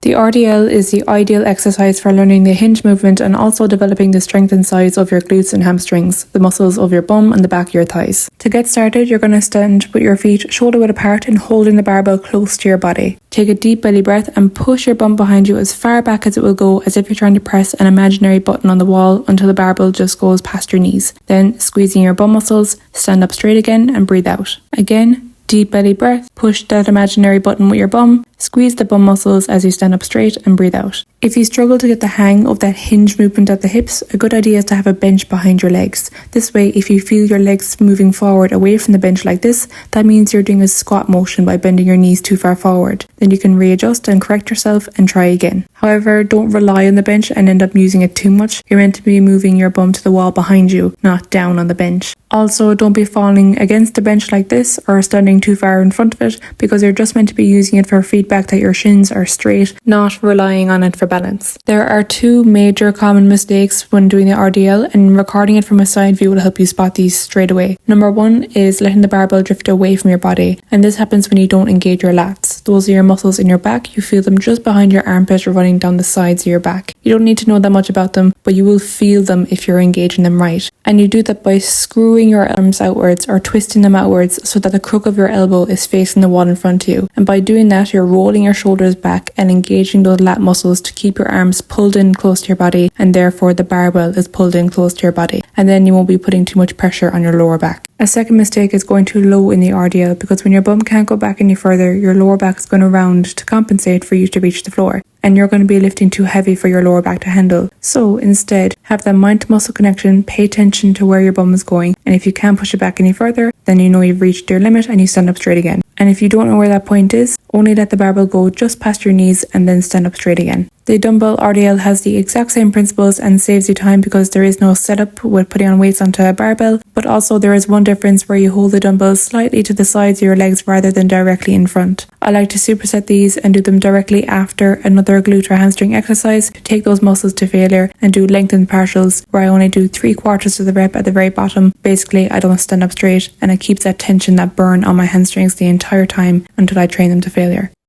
The RDL is the ideal exercise for learning the hinge movement and also developing the strength and size of your glutes and hamstrings, the muscles of your bum and the back of your thighs. To get started, you're going to stand with your feet shoulder width apart and holding the barbell close to your body. Take a deep belly breath and push your bum behind you as far back as it will go, as if you're trying to press an imaginary button on the wall until the barbell just goes past your knees. Then, squeezing your bum muscles, stand up straight again and breathe out. Again, deep belly breath, push that imaginary button with your bum, squeeze the bum muscles as you stand up straight and breathe out. If you struggle to get the hang of that hinge movement at the hips, a good idea is to have a bench behind your legs. This way, if you feel your legs moving forward away from the bench like this, that means you're doing a squat motion by bending your knees too far forward. Then you can readjust and correct yourself and try again. However, don't rely on the bench and end up using it too much. You're meant to be moving your bum to the wall behind you, not down on the bench. Also, don't be falling against the bench like this or standing too far in front of it, because you're just meant to be using it for feedback that your shins are straight, not relying on it for balance. There are two major common mistakes when doing the RDL, and recording it from a side view will help you spot these straight away. Number one is letting the barbell drift away from your body, and this happens when you don't engage your lats. Those are your muscles in your back. You feel them just behind your armpit or running down the sides of your back. You don't need to know that much about them, but you will feel them if you're engaging them right. And you do that by screwing your arms outwards or twisting them outwards so that the crook of your elbow is facing the wall in front of you. And by doing that, you're rolling your shoulders back and engaging those lat muscles to keep your arms pulled in close to your body, and therefore the barbell is pulled in close to your body. And then you won't be putting too much pressure on your lower back. A second mistake is going too low in the RDL, because when your bum can't go back any further, your lower back is going to round to compensate for you to reach the floor. And you're going to be lifting too heavy for your lower back to handle. So instead, have that mind to muscle connection, pay attention to where your bum is going, and if you can't push it back any further, then you know you've reached your limit and you stand up straight again. And if you don't know where that point is, only let the barbell go just past your knees and then stand up straight again. The dumbbell RDL has the exact same principles and saves you time, because there is no setup with putting on weights onto a barbell, but also there is one difference where you hold the dumbbells slightly to the sides of your legs rather than directly in front. I like to superset these and do them directly after another glute or hamstring exercise to take those muscles to failure, and do lengthened partials where I only do 3/4 of the rep at the very bottom. Basically, I don't stand up straight and it keeps that tension, that burn on my hamstrings the entire time until I train them to failure.